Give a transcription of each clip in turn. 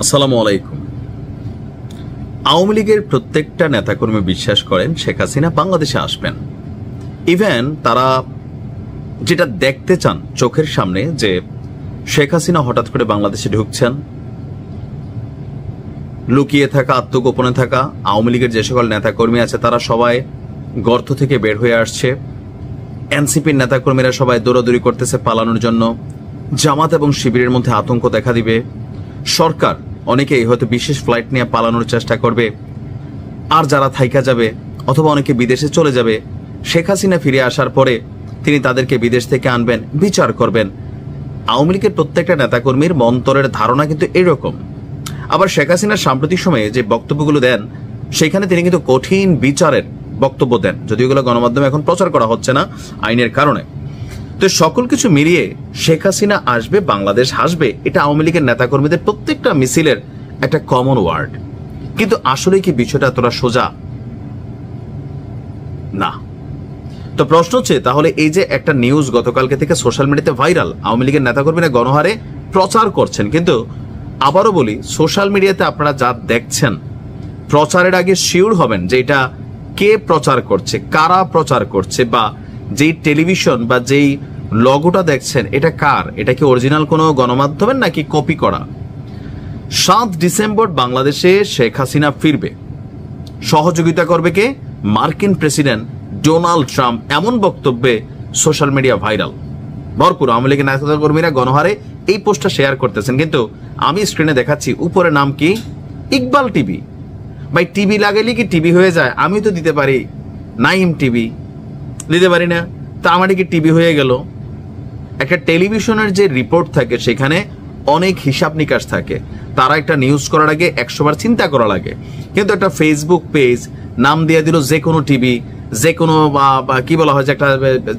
আসসালামু আলাইকুম। আওয়ামী লীগের প্রত্যেকটা নেতাকর্মী বিশ্বাস করেন শেখ হাসিনা বাংলাদেশে আসবেন। ইভেন তারা যেটা দেখতে চান চোখের সামনে যে শেখ হাসিনা হঠাৎ করে বাংলাদেশে ঢুকছেন, লুকিয়ে থাকা আত্মগোপনে থাকা আওয়ামী লীগের যে সকল নেতাকর্মী আছে তারা সবাই গর্ত থেকে বের হয়ে আসছে, এনসিপির নেতাকর্মীরা সবাই দৌড়াদৌড়ি করতেছে পালানোর জন্য, জামাত এবং শিবিরের মধ্যে আতঙ্ক দেখা দিবে, সরকার অনেকেই হয়তো বিশেষ ফ্লাইট নিয়ে পালানোর চেষ্টা করবে, আর যারা থাইকা যাবে অথবা অনেকে বিদেশে চলে যাবে, শেখ হাসিনা ফিরে আসার পরে তিনি তাদেরকে বিদেশ থেকে আনবেন, বিচার করবেন। আওয়ামী লীগের প্রত্যেকটা নেতাকর্মীর মন্তরের ধারণা কিন্তু এরকম। আবার শেখ হাসিনার সাম্প্রতিক সময়ে যে বক্তব্যগুলো দেন সেখানে তিনি কিন্তু কঠিন বিচারের বক্তব্য দেন, যদিও এগুলো গণমাধ্যমে এখন প্রচার করা হচ্ছে না আইনের কারণে। তো সকল কিছু মিলিয়ে শেখ হাসিনা আসবে, বাংলাদেশ হাসবে, এটা আওয়ামী লীগের নেতাকর্মীদের প্রত্যেকটা মিছিলের একটা কমন ওয়ার্ড। কিন্তু আসলে কি বিষয়টা এতটা সোজা না। তো প্রশ্ন হচ্ছে তাহলে এই যে একটা নিউজ গতকালকে থেকে সোশ্যাল মিডিয়াতে ভাইরাল, আওয়ামী লীগের নেতাকর্মীরা গণহারে প্রচার করছেন, কিন্তু আবারও বলি সোশ্যাল মিডিয়াতে আপনারা যা দেখছেন প্রচারের আগে শিওর হবেন যে এটা কে প্রচার করছে, কারা প্রচার করছে, বা যেই টেলিভিশন বা যেই লগোটা দেখছেন এটা কার, এটা কি অরিজিনাল কোনো গণমাধ্যমের নাকি কপি করা। 7 ডিসেম্বর বাংলাদেশে শেখ হাসিনা ফিরবে, সহযোগিতা করবে কে? মার্কিন প্রেসিডেন্ট ডোনাল্ড ট্রাম্প। এমন বক্তব্যে সোশ্যাল মিডিয়া ভাইরাল, ভরপুর আওয়ামী লীগের নেতাকর্মীরা গণহারে এই পোস্টটা শেয়ার করতেছেন। কিন্তু আমি স্ক্রিনে দেখাচ্ছি উপরে নাম কি? ইকবাল টিভি। ভাই টিভি লাগাইলে কি টিভি হয়ে যায়? আমি তো দিতে পারি নাইম টিভি, দিতে পারি না? তা আমার কি টিভি হয়ে গেল? একটা টেলিভিশনের যে রিপোর্ট থাকে সেখানে অনেক হিসাব নিকাশ থাকে, তারা একটা নিউজ করার আগে 100 বার চিন্তা করা লাগে। কিন্তু একটা ফেসবুক পেজ নাম দিয়ে দিল যে কোনো টিভি, যে কোনো কি বলা হয় যে একটা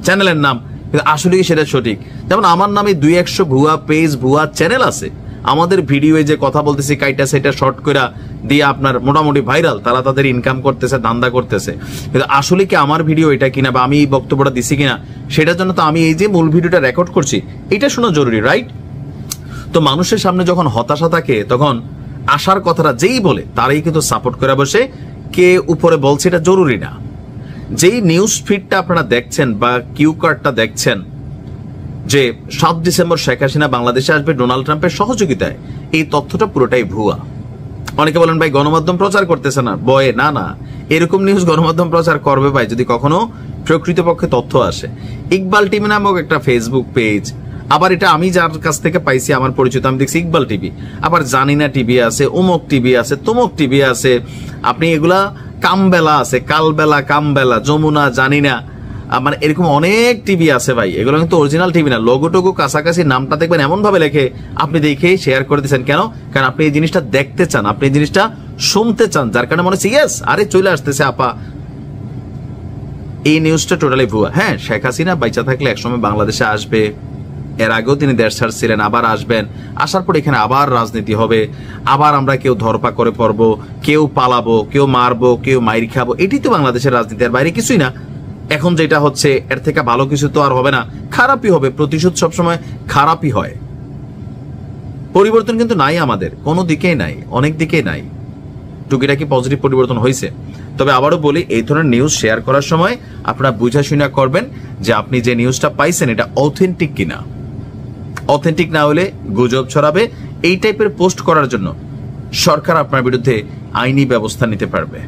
চ্যানেলের নাম, কিন্তু আসলে কি সেটা সঠিক? যেমন আমার নামে 200 ভুয়া পেজ, ভুয়া চ্যানেল আছে, আমাদের ভিডিও যে কথা বলতেছি কাইটা সেটা শর্ট করে দিয়ে আপনার মোটামুটি ভাইরাল, তারা তাদের ইনকাম করতেছে, ধান্দা করতেছে। কিন্তু আসলে কি আমার ভিডিও এটা কিনা বা আমি এই বক্তব্যটা দিছি কিনা সেটার জন্য তো আমি এই যে মূল ভিডিওটা রেকর্ড করছি এটা শোনা জরুরি, রাইট? তো মানুষের সামনে যখন হতাশা থাকে তখন আশার কথাটা যেই বলে তারাই কিন্তু সাপোর্ট করে বসে, কে উপরে বলছে এটা জরুরি না। যেই নিউজ ফিডটা আপনারা দেখছেন বা কিউ কার্ডটা দেখছেন যে 7 ডিসেম্বর শেখ হাসিনা বাংলাদেশে আসবে ডোনাল্ড ট্রাম্পের সহযোগিতায়, এই তথ্যটা পুরোটাই ভুয়া। অনেকে বলেন ভাই গণমাধ্যম প্রচার করতেছে না, বয়ে না, না এরকম নিউজ গণমাধ্যম প্রচার করবে ভাই যদি কখনো প্রকৃতপক্ষে তথ্য আসে। ইকবাল টিভি নামক একটা ফেসবুক পেজ, আবার এটা আমি যার কাছ থেকে পাইছি আমার পরিচিত, আমি দেখছি ইকবাল টিভি, আবার জানি না টিভি আছে, অমুক টিভি আছে, তমুক টিভি আছে, আপনি এগুলা কামবেলা আছে, কালবেলা, কামবেলা, যমুনা, জানি না, মানে এরকম অনেক টিভি আছে ভাই। এগুলো কিন্তু অরিজিনাল টিভি না, লোগো টোগো কাছাকাছি, নামটা দেখবেন এমন ভাবে লেখে, আপনি দেখে শেয়ার করে দিচ্ছেন কেন? কারণ আপনি এই জিনিসটা দেখতে চান, আপনি এই জিনিসটা শুনতে চান, যার কারণে মনে হচ্ছে ইয়েস, আরে চলে আসতেছে আপা। এই নিউজটা টোটালি ভুয়া। হ্যাঁ, শেখ হাসিনা বাইচা থাকলে একসময় বাংলাদেশে আসবে, এর আগেও তিনি দেশ ছাড়ছিলেন, আবার আসবেন, আসার পর এখানে আবার রাজনীতি হবে, আবার আমরা কেউ ধরপা করে পড়বো, কেউ পালাবো, কেউ মারবো, কেউ মাইর খাবো, এটি তো বাংলাদেশের রাজনীতি, আর বাইরে কিছুই না। এখন যেটা হচ্ছে এর থেকে ভালো কিছু তো আর হবে না, খারাপই হবে। প্রতিশোধ সবসময় খারাপই হয়। পরিবর্তন কিন্তু নাই, আমাদের কোনো দিকেই নাই, অনেক দিকেই নাই, টুকিটাকি পজিটিভ পরিবর্তন হয়েছে। তবে আবারও বলি, এই ধরনের নিউজ শেয়ার করার সময় আপনারা বুঝা শুনা করবেন যে আপনি যে নিউজটা পাইছেন এটা অথেন্টিক কিনা। অথেন্টিক না হলে গুজব ছড়াবে, এই টাইপের পোস্ট করার জন্য সরকার আপনার বিরুদ্ধে আইনি ব্যবস্থা নিতে পারবে।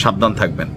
সাবধান থাকবেন।